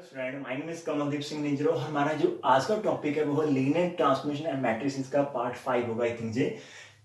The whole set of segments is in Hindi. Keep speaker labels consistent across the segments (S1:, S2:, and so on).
S1: Friend, my name is Kamaldeep Singh Ninjro. हमारा जो आज का टॉपिक है वो है लीनियर ट्रांसफॉर्मेशन एंड मैट्रिसेस का पार्ट 5 होगा आई थिंक जे।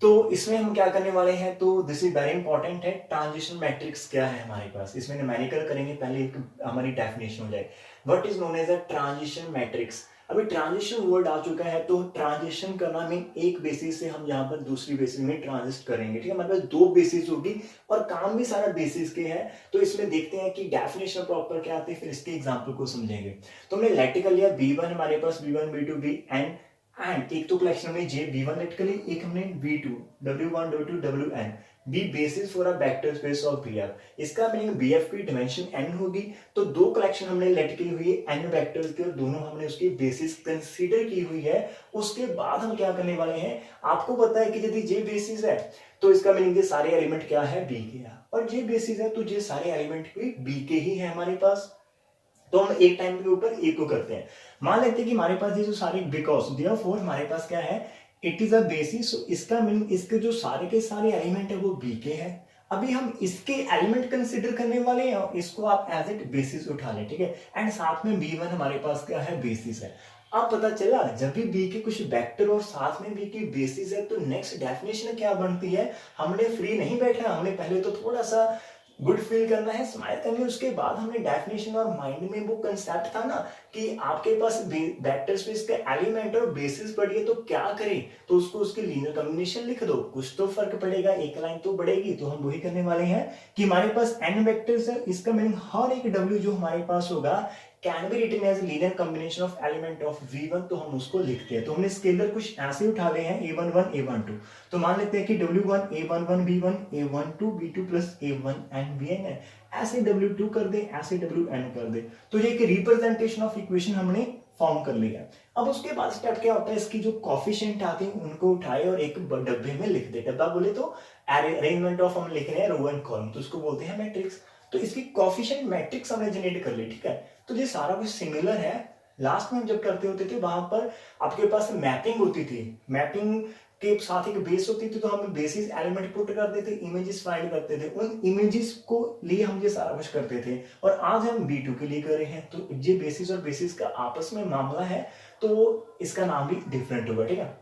S1: तो इसमें हम क्या करने वाले हैं, तो दिस इज वेरी इंपॉर्टेंट है। ट्रांजिशन मैट्रिक्स क्या है हमारे पास, इसमें न्यूमेरिकल करेंगे। पहले एक हमारी डेफिनेशन हो जाए, what is known as a transition matrix. अभी ट्रांजिशन वर्ड आ चुका है, तो ट्रांजिशन करना मीन एक बेसिस से हम यहाँ पर दूसरी बेसिस में ट्रांजिस्ट करेंगे। ठीक है, हमारे पास दो बेसिस होगी और काम भी सारा बेसिस के है। तो इसमें देखते हैं कि डेफिनेशन प्रॉपर क्या आती है, फिर इसके एग्जांपल को समझेंगे। तो हमने लेट कर लिया B1 हमारे पास, B1 B2 Bn एंड एक तो कलेक्शन में J B1 लेट कर ली, एक हमने B2 W1 W2 Wn be basis for a vector space of BF। इसका मीनिंग BF की डिमेंशन n होगी। तो दो कलेक्शन हमने लेट की हुई है n वेक्टर्स के और दोनों हमने उसकी बेसिस कंसीडर की हुई है। उसके बाद हम क्या करने वाले हैं, आपको पता है कि यदि J बेसिस है तो इसका मीनिंग ये सारे एलिमेंट क्या है, B के है, और J बेसिस है तो ये सारे एलिमेंट भी B के ही है हमारे पास। तो हम एक टाइम के ऊपर एक को करते हैं। मान लेते हैं कि हमारे पास ये जो सारे बिकॉज देयरफॉर हमारे पास क्या है, इट इज अ बेसिस। इसका मीनिंग इसके जो सारे के सारे एलिमेंट है वो बी के हैं। अभी हम इसके एलिमेंट कंसीडर करने वाले हैं, इसको आप एज इट बेसिस उठा लें। ठीक है, एंड साथ में B1 हमारे पास क्या है, बेसिस है। अब पता चला जब भी B के कुछ वेक्टर और साथ में B की बेसिस है, तो नेक्स्ट डेफिनेशन क्या बनती है। हमने फ्री नहीं बैठना, हमने पहले तो थोड़ा सा गुड फील करना है, स्माइल करनी है। उसके बाद हमने डेफिनेशन और माइंड में वो कंसेप्ट था ना कि आपके पास वेक्टर स्पेस का एलिमेंट और बेसिस पड़ी है तो क्या करें, तो उसको उसके लीनियर कॉम्बिनेशन लिख दो, कुछ तो फर्क पड़ेगा, एक लाइन तो बढ़ेगी। तो हम वही करने वाले हैं कि हमारे पास n वेक्टर्स है, इसका मीनिंग हर एक w जो हमारे पास होगा can be written as linear combination of element of V1। तो हम उसको लिखते हैं। तो हमने स्केलर कुछ ऐसे उठा लिए हैं A11 A12। तो मान लेते हैं कि W1 A11 B1 A12 B2 plus A1 and Bn है। ऐसे W2 कर दे, ऐसे Wn कर दे। तो ये एक रिप्रेजेंटेशन ऑफ इक्वेशन हमने फॉर्म कर लिया। अब उसके बाद स्टेप क्या होता है, इसकी जो कॉफिशिएंट आते हैं उनको उठाए और एक डब्बे में लिख दे। डब्बा बोले तो अरेंजमेंट ऑफ हम लिख रहे हैं रो एंड कॉलम, तो उसको बोलते हैं मैट्रिक्स। तो इसकी कॉफिशिएंट मैट्रिक्स हमने जनरेट कर ली। ठीक है, तो ये सारा कुछ सिमिलर है। लास्ट में हम जब करते होते थे वहां पर आपके पास मैपिंग होती थी, मैपिंग के साथ एक बेस होती थी, तो हम बेसिस एलिमेंट पुट कर देते, इमेजेस फाइंड करते थे, उन इमेजेस को लिए हम ये सारा कुछ करते थे। और आज हम B2 के लिए कर रहे हैं, तो ये बेसिस और बेसिस का आपस में मामला है, तो इसका नाम भी डिफरेंट होगा। ठीक है,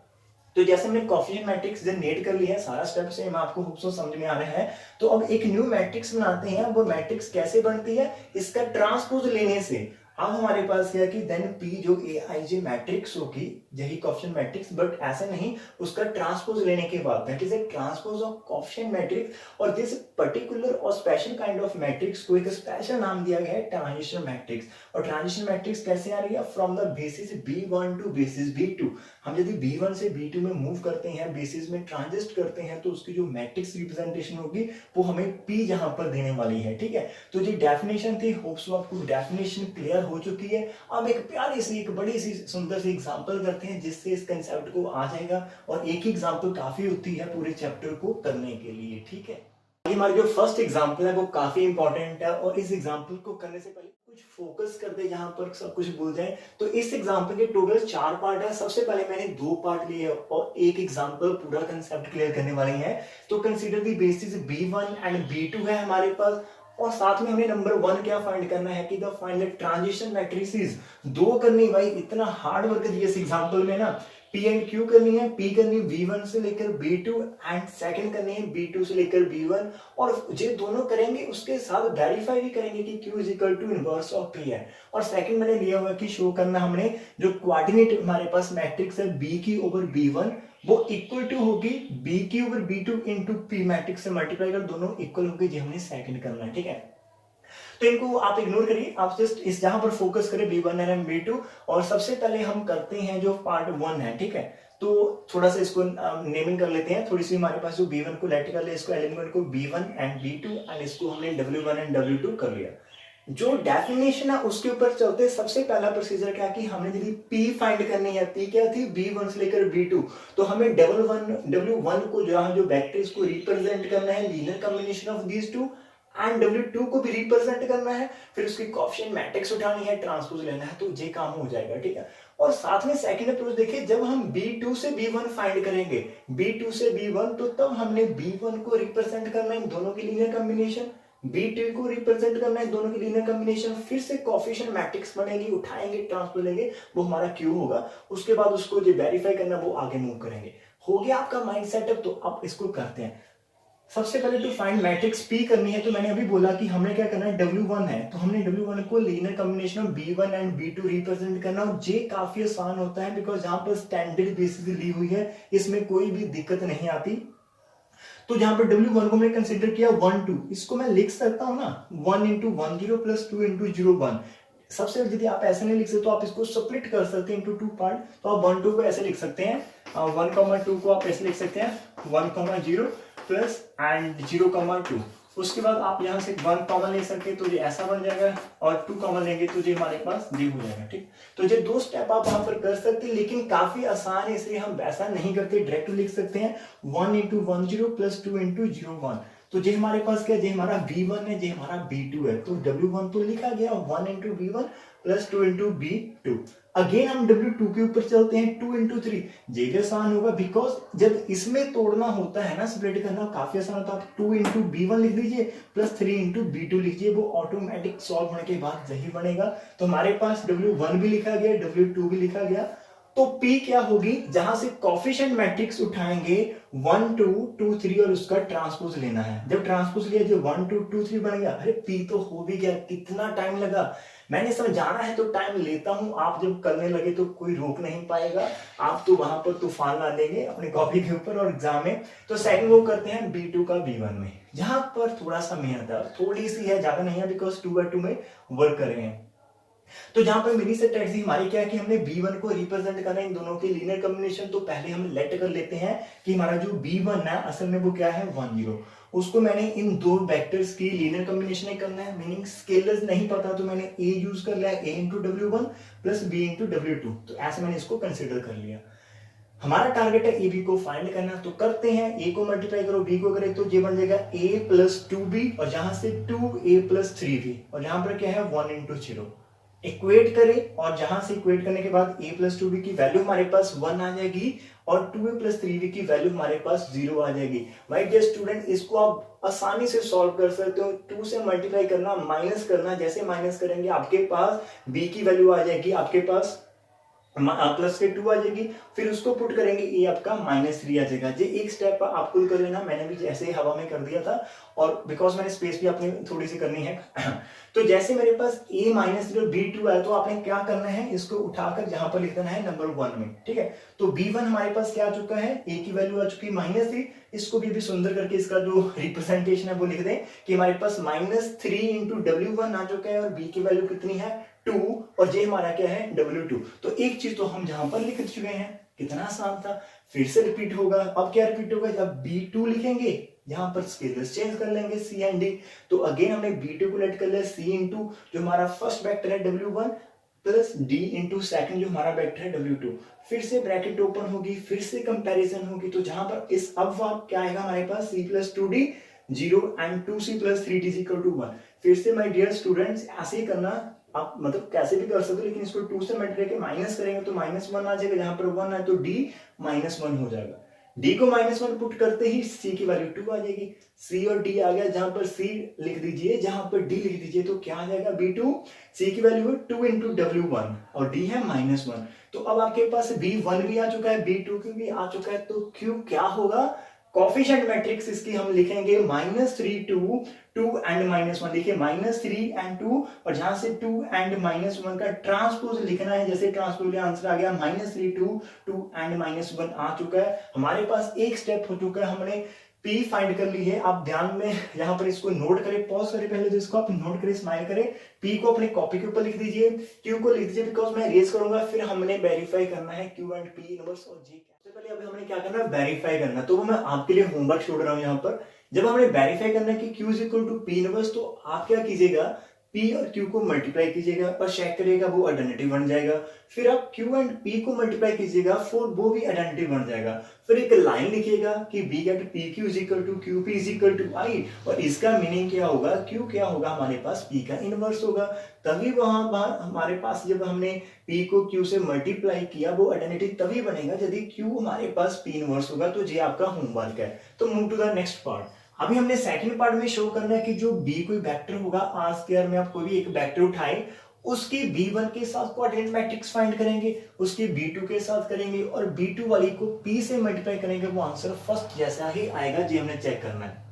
S1: तो जैसे हमने कॉफिशिएंट मैट्रिक्स जनरेट कर लिया है, सारा स्टेप से आपको खूबसूरत समझ में आ रहा है। तो अब एक न्यू मैट्रिक्स बनाते हैं। वो मैट्रिक्स कैसे बनती है, इसका ट्रांसपोज लेने से। अब हमारे पास क्या कि देन P जो Aij मैट्रिक्स होगी, यही कॉफिशिएंट मैट्रिक्स, बट ऐसे नहीं, उसका ट्रांसपोज लेने के बाद that is a transpose of coefficient matrix. और दिस पर्टिकुलर और स्पेशल काइंड ऑफ मैट्रिक्स को एक स्पेशल नाम दिया गया है ट्रांजिशन मैट्रिक्स। और ट्रांजिशन मैट्रिक्स कैसे आ रही है, from the basis B1 to basis B2। हम यदि B1 से B2 में मूव करते हैं, बेसिस में ट्रांजिस्ट करते हैं, तो उसकी जो मैट्रिक्स रिप्रेजेंटेशन होगी वो हमें P यहां पर देने वाली है। ठीक है, तो ये डेफिनेशन थी, होप्स आपको डेफिनेशन क्लियर हो चुकी है। अब एक प्यारी सी, एक बड़ी सी सुंदर सी एग्जांपल करते हैं जिससे इस कंसेप्ट को आ जाएगा। और एक ही एग्जांपल काफी होती है पूरे चैप्टर को करने के लिए। ठीक है, हमारी जो फर्स्ट एग्जांपल है वो काफी इंपॉर्टेंट है, और इस एग्जांपल को करने से पहले कुछ फोकस कर दे, जहां पर सब कुछ भूल जाए। तो इस एग्जांपल के टोटल 4 पार्ट है। सबसे पहले मैंने 2 पार्ट लिए और एक एग्जांपल पूरा कंसेप्ट क्लियर करने वाले हैं। तो consider the basis B1 and B2 है हमारे पास, और साथ में हमें नंबर 1 क्या फाइंड करना है कि the find the transition matrices. 2 करनी, भाई इतना हार्ड वर्क दिया इस एग्जांपल में ना। P एंड Q करनी है, P करनी B1 से लेकर B2 एंड सेकंड करनी है B2 से लेकर B1। और ये दोनों करेंगे, उसके साथ वेरीफाई भी करेंगे कि Q is equal to inverse of P है। और सेकंड मैंने लिया हुआ कि शो करना हमने जो कोऑर्डिनेट हमारे पास मैट्रिक्स है B की ओवर B1 वो इक्वल टू होगी B की over B2 into P matrix से मल्टीप्लाई कर, दोनों इक्वल होगी, ये हमने सेकंड करना है। ठीक है, तो इनको आप इग्नोर करिए, आप जस्ट इस जहां पर फोकस करें B1 एंड B2। और सबसे पहले हम करते हैं जो पार्ट 1 है। ठीक है, तो थोड़ा सा इसको नेमिंग कर लेते हैं। थोड़ी सी हमारे पास जो B1 को लेट कर ले, इसको एलिमेंट को B1 एंड B2 एंड इसको हमने W1 एंड W2 कर लिया। जो डेफिनेशन है उसके ऊपर चलते, सबसे पहला प्रोसीजर क्या कि हमने यदि P फाइंड करनी है, P क्या थी B1 से लेकर B2, तो हमें W1 को जो वेक्टर इसको रिप्रेजेंट करना है linear combination of these two, and W2 को भी रिप्रेजेंट करना है, फिर उसकी कॉफिशिएंट मैट्रिक्स उठानी है, ट्रांसपोज लेना है, तो ये काम हो जाएगा। ठीक है, और साथ में सेकंड अप्रोच देखिए, जब हम B2 से B1 फाइंड करेंगे, B2 से B1, तो तब हमने B1 को रिप्रेजेंट करना है, इन दोनों की लीनियर कॉम्बिनेशन, B2 को रिप्रेजेंट करना है, दोनों की लीनियर कॉम्बिनेशन, फिर से कोएफिशिएंट मैट्रिक्स बनेगी, उठाएंगे ट्रांसपोज लेंगे, वो हमारा Q होगा। उसके बाद उसको जो वेरीफाई करना वो आगे मूव करेंगे। हो गया आपका माइंड सेटअप। तो अब इसको करते हैं। सबसे पहले तो फाइंड मैट्रिक्स P करनी है। तो मैंने अभी बोला कि हमने क्या करना है, W1 है तो हमने W1 को linear combination of B1 and B2 represent करना। और J काफी आसान होता है बिकॉज यहाँ पर स्टैंडर्ड बेसिस ली हुई है, इसमें कोई भी दिक्कत नहीं आती। तो जहां पर W1 को मैंने कंसीडर किया 1 2, इसको मैं लिख सकता हूं ना 1 इंटू 1 0 प्लस 2 इंटू 0 1। सबसे यदि आप ऐसे नहीं लिख सकते तो आप इसको स्प्लिट कर सकते हैं इंटू 2 पार्ट। तो आप 1 2 को ऐसे लिख सकते हैं, 1 2 को आप ऐसे लिख सकते हैं 1 0 प्लस एंड 0 2। उसके बाद आप यहाँ से 1 कॉमन ले सकते हैं तो ये ऐसा बन जाएगा, और 2 कॉमन लेंगे तो ये हमारे पास ये हो जाएगा। ठीक, तो ये 2 स्टेप आप वहां पर कर सकते हैं, लेकिन काफी आसान है इसलिए हम वैसा नहीं करते, डायरेक्ट लिख सकते हैं 1 इंटू 1 0 प्लस 2 इंटू 0 1। तो ये हमारे पास क्या है, ये हमारा B1 है, ये हमारा B2 है। तो W1 तो लिखा गया 1 into B1 plus 2 into B2। Again हम W2 के ऊपर चलते हैं 2 इंटू 3। ये भी आसान होगा बिकॉज जब इसमें तोड़ना होता है ना, स्प्लिट करना काफी आसान होता है। आप 2 इंटू B1 लिख दीजिए प्लस 3 इंटू B2 लिखिए, वो ऑटोमेटिक सॉल्व होने के बाद यही बनेगा। तो हमारे पास W1 भी लिखा गया, W2 भी लिखा गया। तो P क्या होगी, जहां से कोएफिशिएंट मैट्रिक्स उठाएंगे 1 2 2 3 और उसका ट्रांसपोज लेना है। जब ट्रांसपोज लिया जो 1 2 2 3 बन गया, अरे P तो हो भी गया। कितना टाइम लगा, मैंने समझाना है तो टाइम लेता हूं, आप जब करने लगे तो कोई रोक नहीं पाएगा। आप तो वहां पर तूफान ला देंगे अपनी कॉपी के ऊपर और एग्जाम में। तो सेकंड वो करते हैं B2 का B1 में, जहां पर थोड़ा सा मेहनत है, थोड़ी सी है, ज्यादा नहीं है, बिकॉज 2/2 में वर्क कर रहे हैं। तो जहां पर मेरी स्ट्रेटजी हमारी क्या है कि हमने B1 को रिप्रेजेंट करना है इन दोनों की लीनियर कॉम्बिनेशन। तो पहले हम लेट कर लेते हैं कि हमारा जो B1 है असल में वो क्या है 1 0। उसको मैंने इन दो वेक्टर्स की लीनियर कॉम्बिनेशन करना है, मीनिंग स्केलर्स नहीं पता तो मैंने A यूज कर लिया, A into W1 plus B into W2। तो ऐसे मैंने इसको कंसिडर कर लिया। हमारा टारगेट है ए बी को फाइंड करना। तो करते हैं, ए को मल्टीप्लाई करो बी को करें तो ये बन जाएगा a प्लस 2b और जहां से 2a प्लस 3b और यहां पर क्या है 1 इंटू 0। इक्वेट करें और जहां से इक्वेट करने के बाद a प्लस 2b की वैल्यू हमारे पास 1 आ जाएगी और 2a प्लस 3b की वैल्यू हमारे पास 0 आ जाएगी। माय डियर स्टूडेंट, इसको आप आसानी से सॉल्व कर सकते हो। 2 से मल्टीप्लाई करना, माइनस करना, जैसे माइनस करेंगे आपके पास b की वैल्यू आ जाएगी, आपके पास प्लस के 2 आ जाएगी, फिर उसको पुट करेंगे ए आपका -3 आ जाएगा। ये एक स्टेप आपको कर लेना, मैंने भी जैसे हवा में कर दिया था और बिकॉज मैंने स्पेस भी अपनी थोड़ी सी करनी है। तो जैसे मेरे पास a -3 b2 आया तो आपने क्या करना है, इसको उठाकर जहां पर लिख देना है नंबर 1 में। ठीक है, तो b1 हमारे पास क्या आ चुका है, a की वैल्यू आ चुकी है -3। इसको भी सुंदर करके इसका जो रिप्रेजेंटेशन है वो लिख दें कि हमारे पास -3 इंटू W1 आ चुका है और b की वैल्यू कितनी है 2 और जे हमारा क्या है W2। तो एक चीज तो हम जहां पर लिख चुके हैं, कितना आसान था। फिर से रिपीट होगा। अब क्या रिपीट होगा, जब B2 लिखेंगे यहां पर स्केलर्स चेंज कर लेंगे C एंड D। तो अगेन हमने B2 को लेट कर लिया C इंटू जो हमारा फर्स्ट वेक्टर है W1 plus D into second जो हमारा वेक्टर है W2। फिर से ब्रैकेट ओपन होगी, फिर से कंपैरिजन होगी। तो जहां पर इस अब क्या आएगा हमारे पास C plus 2D 0 and 2C plus 3D equal to 1। फिर से माय डियर स्टूडेंट्स ऐसे ही करना, आप मतलब कैसे भी कर सकते हो, लेकिन इसको 2 से मल्टीप्लाई के माइनस करेंगे तो -1 आ जाएगा। जहां पर 1 है तो D -1 हो जाएगा। D को -1 पुट करते ही C की वैल्यू 2 आ जाएगी। C और D आ गया, जहां पर C लिख दीजिए, जहां पर D लिख दीजिए, तो क्या आ जाएगा B2। C की वैल्यू है 2 इंटू W1 और D है -1। तो अब आपके पास B1 भी आ चुका है, B2 भी आ चुका है। तो Q क्या होगा, कोएफिशिएंट मैट्रिक्स इसकी हम लिखेंगे -3 2 2 एंड -1। देखिए -3 एंड 2 और जहां से 2 एंड -1 का ट्रांसपोज लिखना है। जैसे ट्रांसपोज लिया आंसर आ गया -3 2 2 एंड -1 आ चुका है। हमारे पास एक स्टेप हो चुका है, हमने P फाइंड कर ली है। आप ध्यान में यहाँ पर इसको नोट करें, पॉज करें पहले तो इसको आप नोट करें, स्माइल करें। P को अपने कॉपी के ऊपर लिख दीजिए, Q को लिख दीजिए बिकॉज मैं रेज करूंगा, फिर हमने वेरीफाई करना है Q एंड P इनवर्स और J। सबसे पहले अभी हमने क्या करना है, वेरीफाई करना। तो वो मैं आपके लिए होमवर्क छोड़ रहा हूं यहाँ पर। जब हमने वेरीफाई करना है कि Q is equal to P inverse, तो आप क्या कीजिएगा, P और Q को मल्टीप्लाई कीजिएगा और चेक करिएगा वो आइडेंटिटी बन जाएगा। फिर आप Q एंड P को मल्टीप्लाई कीजिएगा, फिर वो भी आइडेंटिटी बन जाएगा। फिर एक लाइन लिखिएगा कि B get PQ is equal to QP is equal to I, और इसका मीनिंग क्या होगा, Q क्या होगा हमारे पास P का इनवर्स होगा। तभी वहां हमारे पास जब हमने P को Q से मल्टीप्लाई किया वो आइडेंटिटी तभी बनेगा यदि Q हमारे पास P इनवर्स होगा। तो ये आपका होमवर्क है। तो move to the next part. अभी हमने सेकंड पार्ट में शो करना है कि जो बी कोई वेक्टर होगा आर स्क्वायर में, आप कोई भी एक वेक्टर उठाए उसके b1 के साथ कोऑर्डिनेट मैट्रिक्स फाइंड करेंगे, उसके b2 के साथ करेंगे और b2 वाली को p से मल्टीप्लाई करेंगे, वो आंसर फर्स्ट जैसा ही आएगा, जी हमने चेक करना है।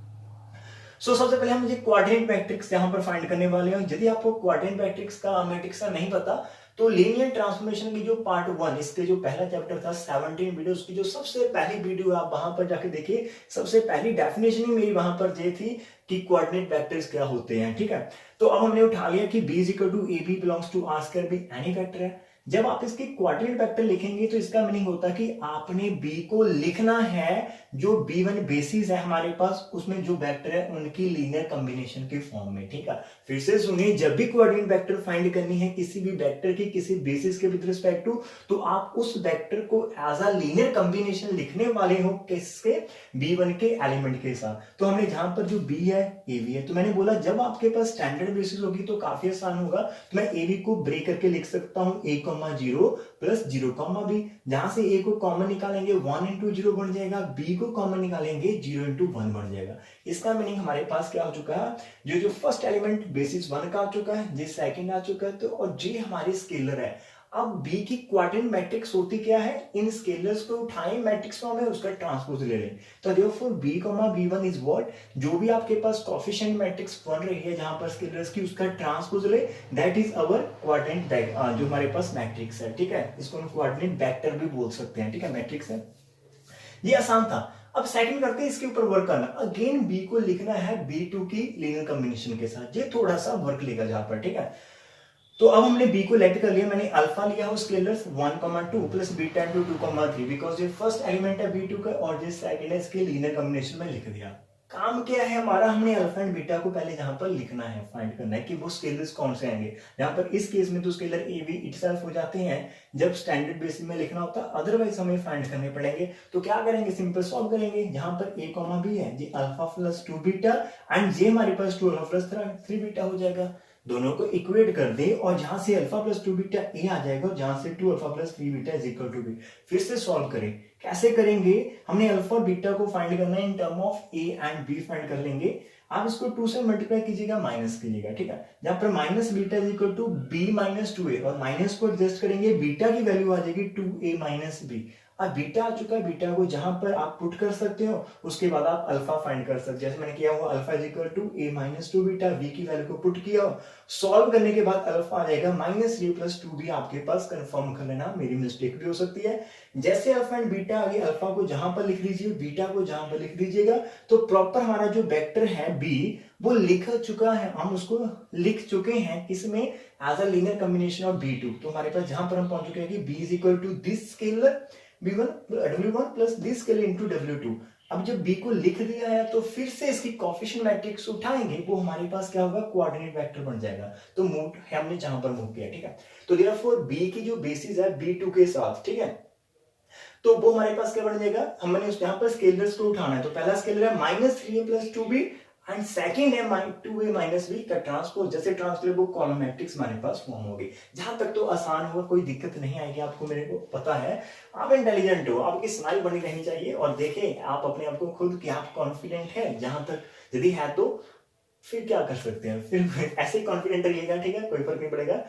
S1: सबसे पहले हम मुझे कोऑर्डिनेट मैट्रिक्स यहां पर फाइंड करने वाले हैं। यदि आपको कोऑर्डिनेट मैट्रिक्स का नहीं पता तो लीनियर ट्रांसफॉर्मेशन की जो पार्ट 1 इसके जो पहला चैप्टर था 17 वीडियो, उसकी जो सबसे पहली वीडियो आप वहां पर जाके देखिए, सबसे पहली डेफिनेशन ही मेरी वहां पर ये थी कि कोऑर्डिनेट वेक्टर्स क्या होते हैं। ठीक है, तो अब हमने उठा लिया कि b equal to A B belongs to R square B any vector है। जब आप इसके कोऑर्डिनेट वेक्टर लिखेंगे तो इसका मीनिंग होता है कि आपने b को लिखना है जो b1 बेसिस है हमारे पास, उसमें जो वेक्टर है उनकी लीनियर कॉम्बिनेशन के फॉर्म में। ठीक है, फिर से सुनिए, जब भी कोऑर्डिनेट वेक्टर फाइंड करनी है किसी भी वेक्टर की किसी बेसिस के विद रिस्पेक्ट टू, तो आप उस वेक्टर को एज अ लीनियर कॉम्बिनेशन लिखने वाले हो किसके, b1 के एलिमेंट के साथ। तो हमने जहां पर जो b है ए बी है, तो मैंने बोला जब आपके पास स्टैंडर्ड बेसिस होगी तो काफी आसान होगा, तो मैं ए बी को ब्रेक करके लिख सकता हूं a, 0 प्लस 0, b, जहां से a को कॉमन निकालेंगे 1 इंटू 0 बन जाएगा, b को कॉमन निकालेंगे 0 इंटू 1 बन जाएगा। इसका मीनिंग हमारे पास क्या हो चुका है, जो फर्स्ट एलिमेंट बेसिस 1 का आ चुका है, जी सेकंड आ चुका है, तो और जी हमारी स्केलर है। अब b की क्वाड्रेंट मैट्रिक्स होती क्या है, इन स्केलर्स को उठाएं मैट्रिक्स फॉर्म में, उसका ट्रांसपोज ले लें। तो therefore b, b1 is what, जो भी आपके पास कोएफिशिएंट मैट्रिक्स बन रही है जहां पर स्केलर्स की, उसका ट्रांसपोज ले, दैट इज आवर क्वाड्रेंट जो हमारे पास मैट्रिक्स है। ठीक है, इसको हम क्वाड्रेंट वेक्टर भी बोल सकते हैं। ठीक है, मैट्रिक्स है, ये आसान था। अब सेकंड करते हैं, इसके ऊपर वर्क करना। अगेन b को लिखना है b2 की लीनियर कॉम्बिनेशन के साथ, ये थोड़ा सा वर्क लेगा जहां पर। ठीक है, तो अब हमने b को लेट कर लिया, मैंने अल्फा लिया हो scalars 1,2 plus beta into 2,3, because ये फर्स्ट एलिमेंट है b2 का और ये सेकंड है, इसके लीनियर कॉम्बिनेशन में लिख दिया। काम क्या है हमारा, हमने अल्फा एंड बीटा को पहले जहां पर लिखना है, फाइंड करना है कि वो स्केलर्स कौन से आएंगे। जहां पर इस केस में तो स्केलर ए बी इटसेल्फ हो जाते हैं जब स्टैंडर्ड बेसिस में लिखना होता है, अदरवाइज हमें फाइंड करने पड़ेंगे। तो क्या करेंगे, सिंपल सॉल्व करेंगे। जहां पर a, b है जी अल्फा प्लस 2 बीटा एंड जे हमारे पास 2 अल्फा प्लस 3 बीटा हो जाएगा। दोनों को इक्वेट कर दे और जहां से अल्फा प्लस 2 बीटा ए आ जाएगा और जहां से 2 alpha plus 3 beta is equal to B. फिर से सॉल्व करें, कैसे करेंगे, हमने अल्फा बीटा को फाइंड करना है in term of A and B find कर लेंगे। आप इसको 2 से मल्टीप्लाई कीजिएगा, माइनस कीजिएगा। ठीक है, जहां पर minus beta is equal to B minus 2a और माइनस को एडजस्ट करेंगे, बीटा की वैल्यू आ जाएगी 2a माइनस बी। अब बीटा आ चुका है, बीटा को जहां पर आप पुट कर सकते हो, उसके बाद आप अल्फा फाइंड कर सकते हो, जैसे मैंने किया हुआ alpha is equal to a minus 2 beta, b की वैल्यू को पुट किया, सॉल्व करने के बाद अल्फा आ जाएगा माइनस 3 प्लस 2 भी आपके पास, कंफर्म कर लेना, मेरी मिस्टेक भी हो सकती है। जैसे अल्फा एंड बीटा आ गई, अल्फा को जहां पर लिख लीजिए, बीटा को जहां पर लिख दीजिएगा, तो प्रॉपर हमारा जो वेक्टर है b वो लिख चुका है, हम उसको लिख चुके हैं किसमें, as a linear combination of b2। तो हमारे पास जहां पर हम पहुंच चुके हैं कि b is equal to this scalar w1 plus this scalar into w2। अब जब b को लिख दिया है तो फिर से इसकी कोएफिशिएंट मैट्रिक्स उठाएंगे, वो हमारे पास क्या होगा, कोऑर्डिनेट वेक्टर बन जाएगा। तो मूव हमने जहां पर मूव किया। ठीक है, तो देयरफॉर b की जो बेसिस है b2 के साथ, ठीक है, तो वो हमारे पास क्या बन जाएगा, हमने उस यहां पर स्केलर्स को उठाना है। तो पहला स्केलर है minus 3a plus 2b and second है 2a माइनस b का ट्रांसपोज, जैसे ट्रांसपोज वो कॉलम मैट्रिक्स हमारे पास फॉर्म होगी। जहां तक तो आसान होगा, कोई दिक्कत नहीं आएगी आपको, मेरे को पता है आप इंटेलिजेंट हो, आपकी स्माइल बनी रहनी चाहिए और देखें आप अपने आप को खुद कि आप कॉन्फिडेंट है, जहां तक यदि है तो फिर क्या कर सकते हैं, फिर ऐसे ही कॉन्फिडेंट रहिएगा। ठीक है, कोई फर्क नहीं पड़ेगा।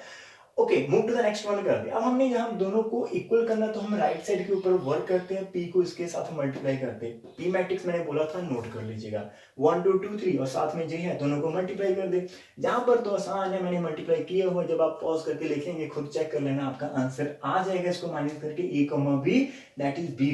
S1: Okay, move to the next one कर दे। अब हमने यहाँ दोनों को इक्वल करना, तो हम राइट साइड के ऊपर वर्क करते हैं, p को इसके साथ मल्टीप्लाई करते हैं। p मैट्रिक्स मैंने बोला था, नोट कर लीजिएगा, 1 2 2 3 और साथ में j है, दोनों को मल्टीप्लाई कर दे। जहां पर तो आसान है, मैंने मल्टीप्लाई किया हुआ, जब आप पॉज करके लिखेंगे खुद चेक कर लेना, आपका आंसर आ जाएगा। इसको माइनस करके a, b that is b,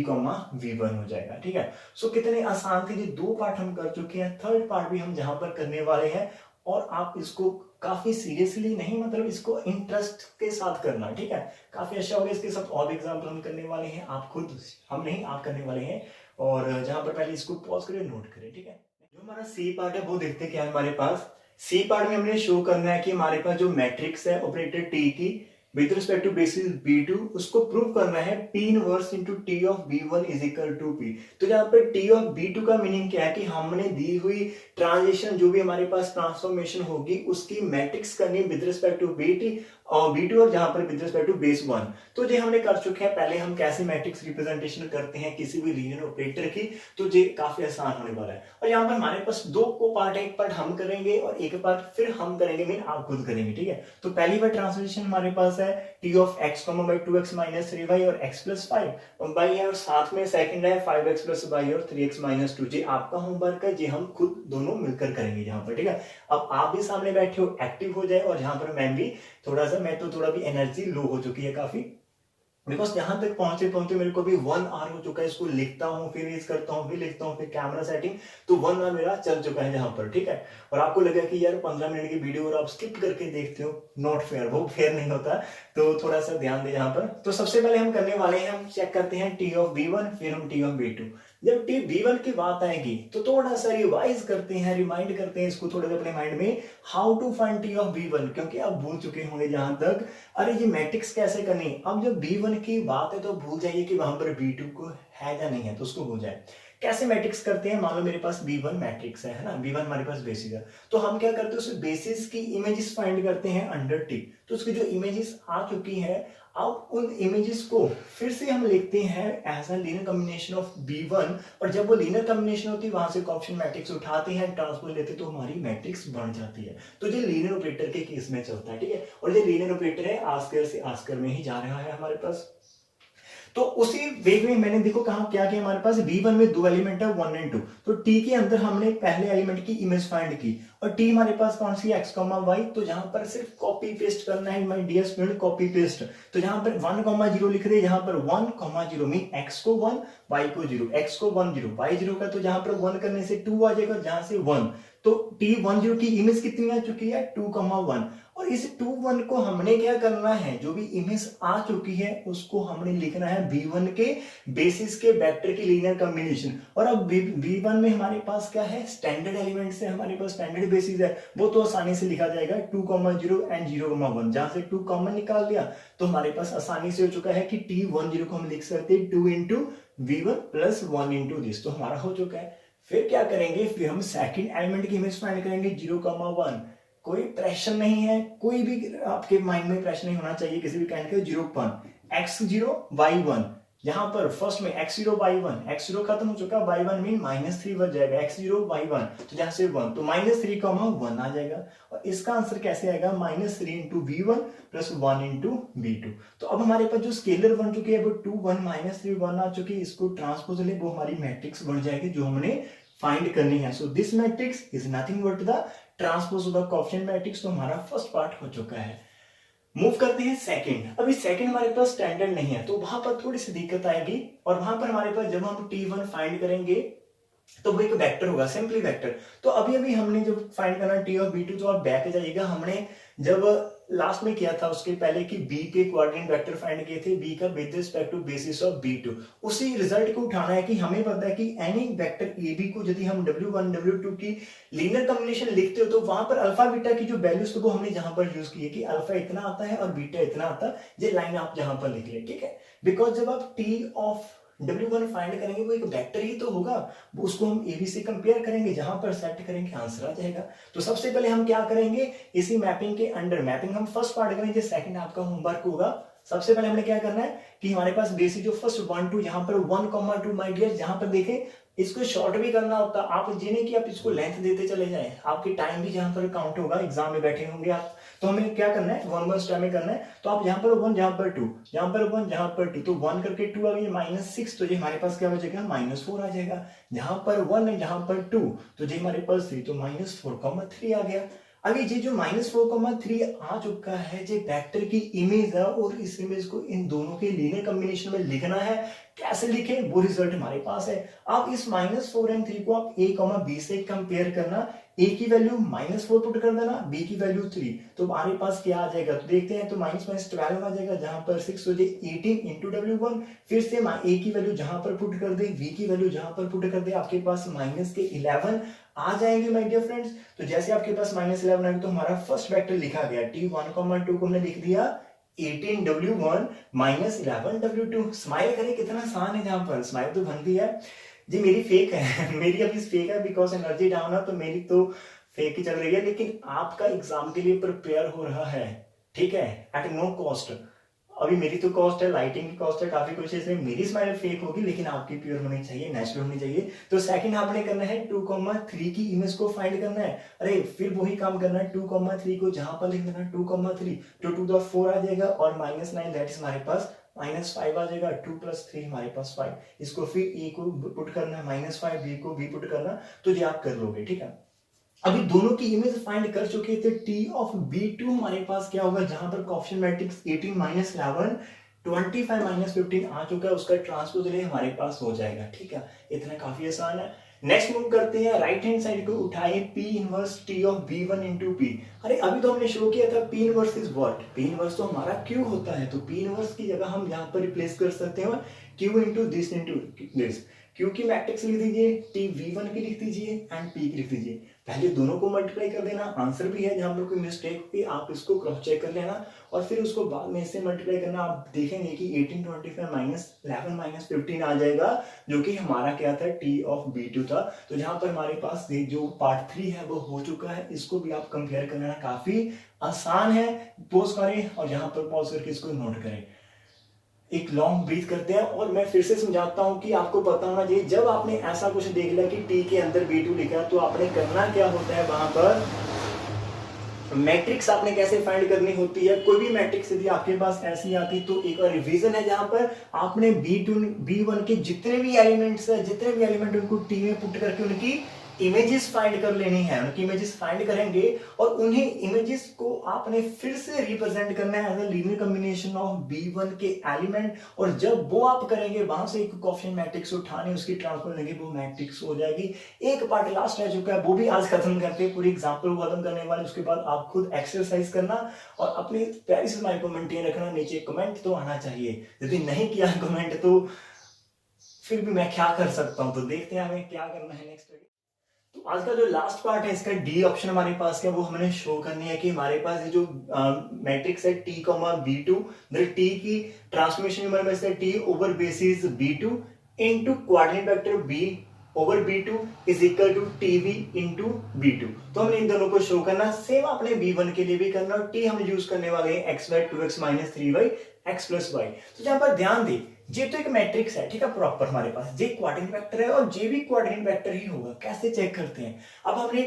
S1: v1 हो जाएगा। ठीक है, सो कितने आसान थे, ये 2 पार्ट हम कर चुके हैं, थर्ड पार्ट भी हम जहां पर करने वाले हैं, और आप इसको काफी सीरियसली नहीं, मतलब इसको इंटरेस्ट के साथ करना। ठीक है, काफी अच्छा होगा। इसके साथ और भी एग्जाम्पल हम करने वाले हैं, आप खुद, हम नहीं, आप करने वाले हैं। और जहां पर पहले इसको पॉज करें, नोट करें। ठीक है, जो हमारा सी पार्ट है वो देखते हैं क्या है हमारे पास। सी पार्ट में हमने शो करना है कि हमारे पास जो मैट्रिक्स है ऑपरेटर टी की with respect to basis b2, उसको प्रूव करना है p inverse into t of b1 is equal to p। तो यहाँ पे t ऑफ b2 का मीनिंग क्या है कि हमने दी हुई ट्रांजिशन जो भी हमारे पास ट्रांसफॉर्मेशन होगी उसकी मैट्रिक्स करनी विद रिस्पेक्ट टू bt, और B2 और जहां पर विद रिस्पेक्ट टू बेस 1। तो ये हमने कर चुके हैं। पहले हम कैसे मैट्रिक्स रिप्रेजेंटेशन करते हैं किसी भी लीनियर ऑपरेटर की, तो ये काफी आसान होने वाला है। और यहाँ पर हमारे पास दो को पार्ट है, एक पार्ट हम करेंगे और एक पार्ट फिर हम करेंगे, मीन आप खुद करेंगे, ठीक है। तो पहली बार ट्रांसलेशन हमारे पास है t of x, 2x minus 3y और x प्लस 5 बाई है, और साथ में सेकंड है 5x प्लस y और 3x माइनस 2। जी आपका होमवर्क है, जी हम खुद दोनों मिलकर करेंगे यहाँ पर, ठीक है। अब आप भी सामने बैठे हो, एक्टिव हो जाए, और यहाँ पर मैं भी थोड़ा सा, मैं तो थोड़ा भी एनर्जी लो हो चुकी है काफी, बिकॉज यहाँ तक पहुंचते पहुंचते मेरे को भी 1 आवर हो चुका है। इसको लिखता हूँ, फिर रीज करता हूँ, फिर लिखता हूँ, फिर कैमरा सेटिंग, तो 1 आवर मेरा चल चुका है यहाँ पर, ठीक है। और आपको लगा कि यार 15 मिनट की वीडियो और आप स्किप करके देखते हो, नॉट फेयर, वो फेयर नहीं होता, तो थोड़ा सा ध्यान दे यहाँ पर। तो सबसे पहले हम करने वाले हैं, हम चेक करते हैं t ऑफ b1, फिर हम t ऑफ b2। जब t b1 की बात आएगी तो थोड़ा सा रिवाइज करते हैं, रिमाइंड करते हैं इसको थोड़ा सा अपने माइंड में, how to find t of b1, क्योंकि आप भूल चुके होंगे जहां तक, अरे ये मैट्रिक्स कैसे करनी। अब जब b1 की बात है तो भूल जाइए कि वहां पर b2 को है या नहीं है, तो उसको भूल जाए। कैसे मैट्रिक्स करते हैं, मान लो मेरे पास b1 मैट्रिक्स है ना, b1 हमारे पास बेसिस है, तो हम क्या करते हैं, उस बेसिस की इमेजेस फाइंड करते हैं अंडर t। तो उसकी जो इमेजेस आ चुकी है, अब उन इमेजेस को फिर से हम लिखते हैं as a linear combination of b1, और जब वो लीनियर कॉम्बिनेशन होती है वहां से कोएफिशिएंट मैट्रिक्स उठाते हैं, ट्रांसपोज लेते हैं, तो हमारी मैट्रिक्स बन जाती है। तो ये लीनियर ऑपरेटर के केस में चलता है, ठीक है। और ये लीनियर ऑपरेटर है, आस्कर से आस्कर में ही जा रहा है हमारे पास। तो उसी वेग में मैंने देखो कहा क्या किया, हमारे पास b1 में दो एलिमेंट है 1 और 2, तो t के अंदर हमने पहले एलिमेंट की इमेज फाइंड की, और t हमारे पास कौन सी x, y, तो जहां पर सिर्फ कॉपी पेस्ट करना है my dear student, copy paste. तो जहां पर 1, 0 लिख दे, जहां पर 1, 0 मीन x को 1, y को 0, x को 1, 0, y 0 का, तो जहां पर 1 करने से 2 आ जाएगा, जहां से 1, तो t10 की इमेज कितनी आ चुकी है, 2, 1, और इस 2, 1 को हमने क्या करना है, जो भी इमेज आ चुकी है उसको हमने लिखना है b1 के बेसिस के वेक्टर की लीनियर कॉम्बिनेशन। और अब b1 में हमारे पास क्या है, स्टैंडर्ड एलिमेंट्स है, हमारे पास स्टैंडर्ड बेसिस है, वो तो आसानी से लिखा जाएगा 2, 0 एंड 0, 1, जहां से 2 कॉमन निकाल दिया, तो हमारे पास आसानी से हो चुका है कि t10 को हम लिख सकते हैं 2 into v1 plus 1 into this, तो हमारा हो चुका है। फिर क्या करेंगे, फिर हम सेकंड एलिमेंट की इमेज फाइंड करेंगे 0, 1, कोई प्रेशर नहीं है, कोई भी आपके माइंड में प्रेशर नहीं होना चाहिए किसी भी काइंड का, 0, x0 y1, यहां पर फर्स्ट में x0 y1, x0 खत्म हो चुका, y1 मीन -3 बच जाएगा, x0 y1, तो जहां से 1, तो -3, 1 आ जाएगा, और इसका आंसर कैसे आएगा, -3 into v1 plus 1 into v2। तो अब हमारे पास जो स्केलर बन चुकी है वो 2, 1, -3, 1 आ चुकी है, इसको ट्रांसपोज ले, वो हमारी मैट्रिक्स बन जाएगी जो हमने फाइंड करनी है। So this matrix is nothing but the transpose of the coefficient matrix. तो हमारा फर्स्ट पार्ट हो चुका है। मूव करते हैं सेकंड। अभी सेकंड हमारे पास स्टैंडर्ड नहीं है, तो वहां पर थोड़ी सी दिक्कत आएगी, और वहां पर हमारे पास जब हम t1 फाइंड करेंगे तो वो एक वेक्टर होगा, सिंपली वेक्टर। तो अभी अभी हमने जब फाइंड करना t ऑफ b2, तो आप बैक जाइएगा, हमने जब लास्ट में किया था उसके पहले कि b के कोऑर्डिनेट वेक्टर फाइंड किए थे, b का with respect to basis of b2, उसी रिजल्ट को उठाना है कि हमें पता है कि एनी वेक्टर ab को यदि हम w1 w2 की लीनियर कॉम्बिनेशन लिखते हो, तो वहां पर अल्फा बीटा की जो वैल्यूज वो हमने जहां पर यूज की है कि अल्फा इतना आता है और बीटा इतना आता है, ये लाइन आप जहां पर लिख ले, ठीक है। बिकॉज जब आप t ऑफ W1 फाइंड करेंगे वो एक वेक्टर ही तो होगा, वो उसको हम AB से कंपेयर करेंगे, जहां पर सेट करेंगे आंसर आ जाएगा। तो सबसे पहले हम क्या करेंगे, इसी मैपिंग के अंडर, मैपिंग हम फर्स्ट पार्ट करेंगे, सेकंड आपका होमवर्क होगा। सबसे पहले हमने क्या करना है कि हमारे पास बेसिक जो फर्स्ट 1, 2, यहाँ पर 1, 2 माय डियर, जहां पर देखें इसको शॉर्ट भी करना होता, आप ये नहीं कि आप इसको लेंथ देते चले जाएं, आपके टाइम भी जहां पर काउंट होगा, एग्जाम में बैठे होंगे आप, तो हमें क्या करना है, 1 स्टेप में करना है। तो आप यहाँ पर 1, जहां पर 2, यहाँ पर 1, जहां पर 2, तो 1 करके 2 आ गई, -6, तो ये हमारे पास क्या बचेगा, -4 आ जाएगा। जहां पर 1 है, जहां पर 2, तो ये हमारे पास 3, तो -4,3 आ गया। अभी ये जो -4,3 आ चुका है, ये वेक्टर की इमेज है, और इस इमेज को इन दोनों के लीनियर कॉम्बिनेशन में लिखना है। कैसे लिखें, वो रिजल्ट हमारे पास है। आप इस -4 और 3 को आप a, b से कंपेयर करना, a की वैल्यू -4 पुट कर देना, b की वैल्यू 3, तो हमारे पास क्या आ जाएगा, तो देखते हैं, तो -12 आ जाएगा, जहां पर 6 हो जाए 18 इंटू w1, फिर से a की वैल्यू जहां पर पुट कर दे, b की वैल्यू जहां पर पुट कर दे, आपके पास -11 आ जाएंगे माय डियर फ्रेंड्स। तो जैसे आपके पास -11 आएगा, तो हमारा फर्स्ट वेक्टर लिखा गया, t1, 2 को हमने लिख दिया 18w1 -11w2। स्माइल करें, कितना आसान है, जहां पर स्माइल तो बनती है जी। मेरी फेक है मेरी अभी फेक है, बिकॉज एनर्जी डाउन है, तो मेरी तो फेक ही चल रही है, लेकिन आपका एग्जाम के लिए प्रिपेयर हो रहा है, ठीक है, एट नो कॉस्ट। अभी मेरी तो कॉस्ट है, लाइटिंग की कॉस्ट है, काफी कुछ है, इसलिए मेरी स्माइल फेक होगी, लेकिन आपकी प्योर होनी चाहिए, नेचुरल होनी चाहिए। तो सेकंड आपने करना है 2,3 की इमेज को फाइंड करना है। अरे फिर वही काम करना है, 2,3 को जहां पर लिख देना 2,3 तो 2 4 आ जाएगा, और -9 दैट इज हमारे पास -5 आ जाएगा। 2 + 3 हमारे पास 5। इसको फिर ए को पुट करना है -5, बी को बी पुट करना, तो ये आप कर लोगे, ठीक है। अभी दोनों की इमेज फाइंड कर चुके थे। टी ऑफ B2 हमारे पास क्या होगा, जहां पर कोएफिशिएंट मैट्रिक्स 18 - 11 25 - 15 आ चुका है, उसका ट्रांसपोज ले हमारे पास हो जाएगा, ठीक है। इतना काफी आसान है। नेक्स्ट मूव करते हैं, राइट हैंड साइड को उठाए P inverse T of B1 into P। अरे अभी तो हमने शो किया था P inverse is what, P inverse तो हमारा Q होता है, तो P इनवर्स की जगह हम यहाँ पर रिप्लेस कर सकते हैं Q into this into this. Q की मैट्रिक्स लिख दीजिए, T V1 की लिख दीजिए एंड P की लिख दीजिए। पहले दोनों को मल्टीप्लाई कर देना, आंसर भी है, जहां पर कोई मिस्टेक थी आप इसको क्रॉस चेक कर लेना, और फिर उसको बाद में इससे मल्टीप्लाई करना। आप देखेंगे कि 18 25 - 11 - 15 आ जाएगा, जो कि हमारा क्या था, T ऑफ B2 था। तो जहां पर हमारे पास जो पार्ट 3 है वो हो चुका है, इसको भी आप कंपेयर करना काफी आसान है। पॉज करें और यहाँ पर पॉज करके इसको नोट करें, एक लॉन्ग ब्रीथ करते हैं, और मैं फिर से समझाता हूं कि आपको पता होना चाहिए, जब आपने ऐसा कुछ देख लिया कि टी के अंदर B2 लिखा है, तो आपने करना क्या होता है, वहां पर मैट्रिक्स आपने कैसे फाइंड करनी होती है। कोई भी मैट्रिक्स यदि आपके पास ऐसी आती तो एक और रिवीजन है, जहां पर आपने B1 के जितने भी एलिमेंट्स है, जितने भी एलिमेंट उनको टी में पुट करके उनकी इमेजेस फाइंड कर लेनी है। उनकी इमेजेस फाइंड करेंगे और उन्हें इमेजेस को आपने फिर से रिप्रेजेंट करना है as a linear combination of B1 के एलिमेंट, और जब वो आप करेंगे वहां से एक कोएफिशिएंट मैट्रिक्स उठाने, उसकी ट्रांसफर लेंगे, वो मैट्रिक्स हो जाएगी। एक पार्ट लास्ट रह चुका है, वो भी आज खत्म करते हैं, पूरी एग्जांपल खत्म करने वाले, उसके बाद आप खुद एक्सरसाइज करना और अपनी प्यारी से स्माइल को मेंटेन रखना। नीचे कमेंट तो आना चाहिए, यदि नहीं किया कमेंट तो फिर भी मैं क्या कर सकता हूं। तो देखते हैं हमें क्या करना है नेक्स्ट। तो आज का जो लास्ट पार्ट है, इसका डी ऑप्शन हमारे पास क्या, वो हमने शो करनी है कि हमारे पास ये जो मैट्रिक्स है T, B2, टी की ट्रांसफॉर्मेशन हमारे पास है T over basis B2 into coordinate vector B over B2 is equal to TV into B2। तो हमने इन दोनों को शो करना, सेम आपने B1 के लिए भी करना, और T हम यूज करने वाले हैं x/2x - 3y x + y। तो जहां पर ध्यान दें, ये तो एक मैट्रिक्स है, ठीक है, प्रॉपर हमारे पास जे कोऑर्डिनेट वेक्टर है, और जे भी कोऑर्डिनेट वेक्टर ही होगा। कैसे चेक करते हैं, अब हमने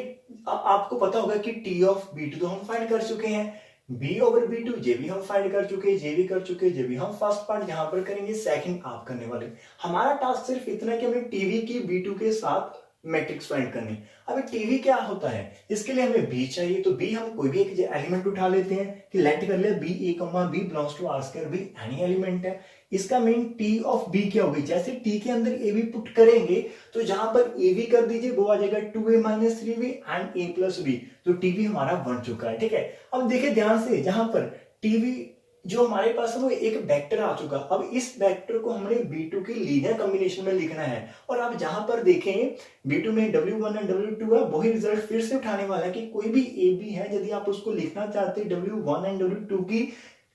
S1: आपको पता होगा कि T ऑफ B2 तो हम फाइंड कर चुके हैं, B ओवर B2 जे भी हम फाइंड कर चुके, जे भी कर चुके, जे भी हम फर्स्ट पार्ट यहां पर करेंगे, सेकंड आप करने वाले। हमारा टास्क सिर्फ इतना है कि हमें टीवी की B2 के साथ मैट्रिक्स फाइंड करनी। अभी टीवी क्या होता है, इसके लिए हमें बी चाहिए, तो बी हम कोई भी एक एलिमेंट उठा लेते हैं कि लेट कर लिया B A, B belongs to R², B any element है। इसका मीन T ऑफ B क्या होगी, जैसे T के अंदर ए बी पुट करेंगे तो जहां पर ए बी कर दीजिए, वो आ जाएगा 2A - 3B and A + B, तो टीवी हमारा बन चुका है, ठीक है। अब देखिए ध्यान से, जहां पर टीवी जो हमारे पास है वो एक वेक्टर आ चुका, अब इस वेक्टर को हमने B2 की लीनियर कॉम्बिनेशन में लिखना है। और अब जहां पर देखें B2 में W1 और W2 है, वही रिजल्ट फिर से उठाने वाला है कि कोई भी AB है, यदि आप उसको लिखना चाहते हैं W1 और W2 की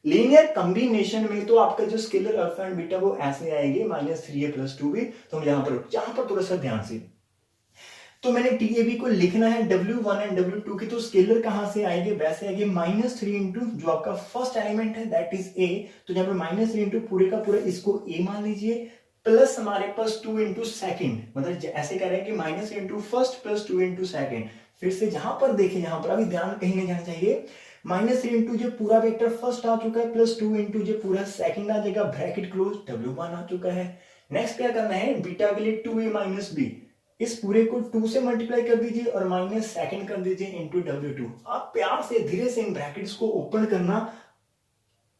S1: लीनियर कॉम्बिनेशन में, तो आपका जो स्केलर अल्फा एंड बीटा वो ऐसे आएंगे -3A + 2B। तो हम यहां पर थोड़ा सा ध्यान से, तो मैंने TAB को लिखना है W1 एंड W2 की, तो स्केलर कहां से आएंगे, वैसे आएंगे -3 इंटू जो आपका फर्स्ट एलिमेंट है दैट इज A, तो जहां पर -3 इंटू पूरे का पूरा इसको A मान लीजिए, प्लस हमारे पास 2 इंटू सेकेंड, मतलब ऐसे कह रहे हैं कि -3 into first plus 2 into second. फिर से जहां पर देखें, यहां पर अभी ध्यान कहीं नहीं जाना चाहिए, -3 इंटू जो पूरा वेक्टर फर्स्ट आ चुका है, प्लस 2 इंटू जो पूरा सेकंड आ जाएगा, ब्रैकेट क्लोज, W1 आ चुका है। नेक्स्ट क्या करना है, बीटा के लिए 2A - B, इस पूरे को 2 से मल्टीप्लाई कर दीजिए और माइनस सेकंड कर दीजिए इंटू W2। आप प्यार से धीरे से इन ब्रैकेट्स को ओपन करना,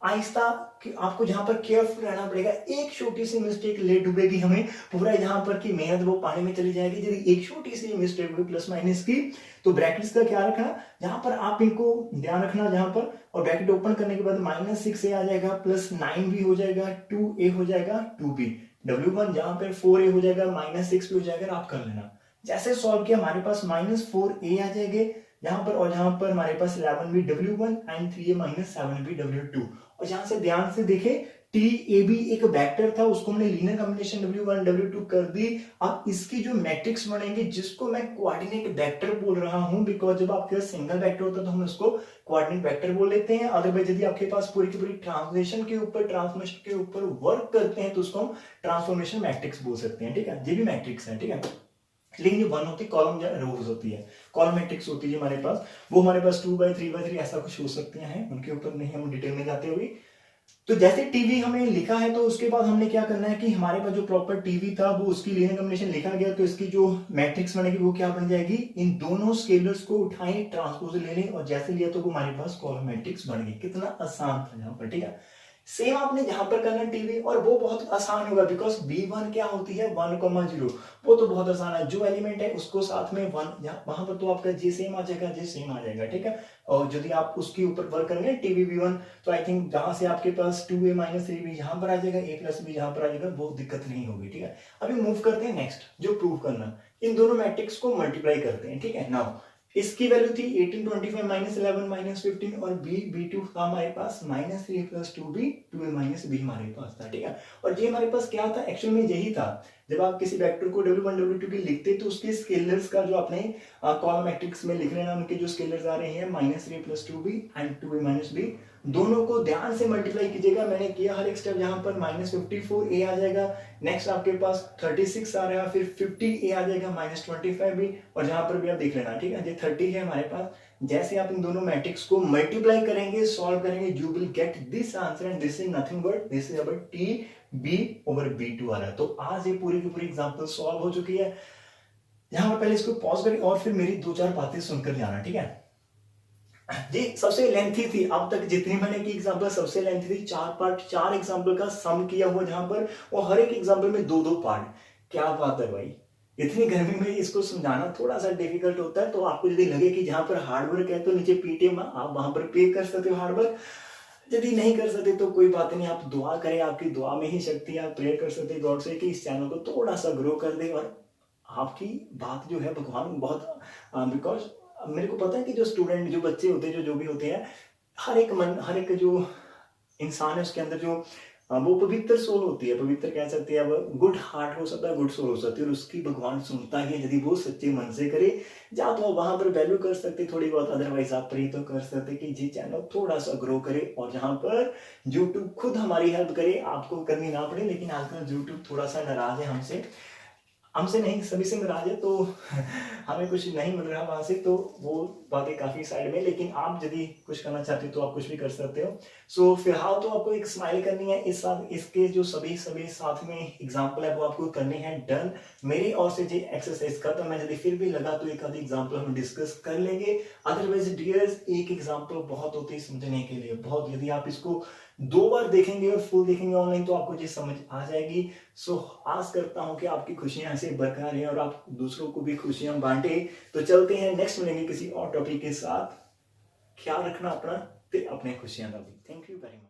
S1: आहिस्ता, कि आपको जहां पर केयरफुल रहना पड़ेगा। एक छोटी सी मिस्टेक ले डूबेगी हमें पूरा जहां पर की मेहनत वो पानी में चली जाएगी। यदि एक छोटी सी मिस्टेक हुई प्लस माइनस की, तो ब्रैकेट्स का क्या रखना, जहां पर आप इनको ध्यान रखना, जहां पर, और ब्रैकेट ओपन करने के बाद -6A आ जाएगा, +9 भी हो जाएगा, 2A हो जाएगा, 2B, W1 जहां पर 4A हो जाएगा, -6 भी हो जाएगा, आप कर लेना। जैसे सॉल्व किया हमारे पास -4A आ जाएंगे जहां पर, और जहां पर हमारे पास 11 भी W1 एंड 3A - 7 भी W2। और जहां से ध्यान से देखें टी ए बी एक वेक्टर था, उसको हमने लीनियर कॉम्बिनेशन W1 W2 कर दी। अब इसकी जो मैट्रिक्स बनेंगे जिसको मैं कोऑर्डिनेट वेक्टर बोल रहा हूं, बिकॉज जब आपके पास सिंगल वेक्टर होता है तो हम उसको कोऑर्डिनेट वेक्टर बोल लेते हैं। अदरवाइज यदि आपके पास पूरी की पूरी ट्रांसलेशन के ऊपर वर्क करते हैं तो उसको हम ट्रांसफॉर्मेशन मैट्रिक्स बोल सकते हैं। ठीक है, ये भी मैट्रिक्स है। ठीक है, लेकिन ये वन होती है कॉलम या रोज होती है, कॉलम मैट्रिक्स होती है हमारे पास, वो हमारे पास 2/3/3 ऐसा कुछ हो सकती हैं, उनके ऊपर नहीं हम डिटेल में जाते हुए। तो जैसे टीवी हमें लिखा है तो उसके बाद हमने क्या करना है कि हमारे पास जो प्रॉपर टीवी था वो उसकी लीनियर कॉम्बिनेशन लिखा गया, तो इसकी जो मैट्रिक्स बनेगी वो क्या बन जाएगी, इन दोनों स्केलर्स को उठाएं, ट्रांसपोज ले लें और जैसे लिया तो वो हमारे पास कॉलम मैट्रिक्स बन गई। कितना आसान था यहाँ पर। ठीक है, सेम आपने जहां पर करना टीवी, और वो बहुत आसान होगा बिकॉज B1 क्या होती है 1,0, वो तो बहुत आसान है, जो एलिमेंट है उसको साथ में 1 वहां पर तो आपका जे सेम आ जाएगा, जे सेम आ जाएगा। ठीक है, और यदि आप उसके ऊपर वर्क करेंगे टीवी V1 तो आई थिंक जहां से आपके पास 2A-3B यहाँ पर आ जाएगा, A+B यहाँ पर आ जाएगा, वो दिक्कत नहीं होगी। ठीक है, अभी मूव करते हैं नेक्स्ट जो प्रूव करना, इन दोनों मैट्रिक्स को मल्टीप्लाई करते हैं। ठीक है, नाउ इसकी वैल्यू थी 18, 25, -11, -15 और B2 था हमारे पास -3 + 2B, 2A-B हमारे पास था। ठीक है, और ये हमारे पास क्या था, एक्चुअल में यही था। जब आप किसी वेक्टर को W1 W2 की लिखते तो उसके स्केलर्स का जो अपने कॉलम मैट्रिक्स में लिख लेना, उनके जो स्केलर्स आ रहे हैं -3 + 2B एंड 2A-B, दोनों को ध्यान से मल्टीप्लाई कीजिएगा। मैंने किया हर एक स्टेप, यहाँ पर -54A आ जाएगा, नेक्स्ट आपके पास 36 आ रहा है, फिर 50A आ जाएगा, -25B, और जहां पर भी आप देख लेना। ठीक है, ये 30 है हमारे पास। जैसे आप इन दोनों मैट्रिक्स को मल्टीप्लाई करेंगे, सॉल्व करेंगे, you will get this answer and this is nothing but this is about TB/B2 आ रहा है। तो आज ये पूरी की पूरी एग्जांपल सॉल्व हो चुकी है। यहां पर पहले इसको पॉज करें और फिर मेरी 2-4 बातें सुनकर जाना। ठीक है, जी सबसे लेंथी थी अब तक जितनी मैंने की एग्जांपल, सबसे लेंथी थी। 4 पार्ट, 4 एग्जांपल का सम किया हुआ जहां पर, और हर एक एग्जांपल में 2-2 पार्ट। क्या बात है भाई, इतनी गर्मी में इसको समझाना थोड़ा सा डिफिकल्ट होता है। तो आपको यदि लगे कि जहां पर हार्डवर्क है तो नीचे पीटीएम आप वहां पर पे कर सकते हो हार्डवर्क, यदि नहीं कर सकते तो कोई बात नहीं, आप दुआ करें, आपकी दुआ में ही शक्ति है। आप प्रेयर कर सकते हैं गॉड से कि इस चैनल को थोड़ा सा ग्रो कर दे, और आपकी बात जो है भगवान बहुत, बिकॉज मेरे को पता है कि जो स्टूडेंट, जो बच्चे होते हैं, जो भी होते हैं, हर एक जो इंसान है उसके अंदर जो वो पवित्र सोल होती है, पवित्र कह सकते हैं, वो गुड हार्ट हो सकता है, गुड सोल हो सकती है, और उसकी भगवान सुनता है यदि वो सच्चे मन से करे। या तो आप वहां पर वैल्यू कर सकते थोड़ी बहुत, अदरवाइज आप प्रे तो कर सकते कि जी चैनल थोड़ा सा ग्रो करे, और जहां पर यूट्यूब खुद हमारी हेल्प करे, आपको करनी ना पड़े। लेकिन आजकल यूट्यूब थोड़ा सा नाराज है हमसे नहीं, सभी से नाराज है, तो हमें कुछ नहीं मिल रहा वहां से, तो वो बातें काफी साइड में। लेकिन आप यदि कुछ करना चाहते हो तो आप कुछ भी कर सकते हो। सो फिलहाल तो आपको एक स्माइल करनी है इस साथ, इसके जो सभी साथ में एग्जाम्पल है वो आपको करने हैं डन। मेरी ओर से जी एक्सरसाइज खत्म है, यदि फिर भी लगा तो एक आधी एग्जाम्पल हम डिस्कस कर लेंगे। अदरवाइज डियर्स, एक एग्जाम्पल बहुत होती है समझने के लिए, बहुत। यदि आप इसको 2 बार देखेंगे और फुल देखेंगे ऑनलाइन तो आपको ये समझ आ जाएगी। सो आस करता हूं कि आपकी खुशियां ऐसे बरकरार हैं और आप दूसरों को भी खुशियां बांटे। तो चलते हैं, नेक्स्ट मिलेंगे किसी और टॉपिक के साथ। ख्याल रखना अपना, फिर अपने खुशियां का भी। Thank you very much.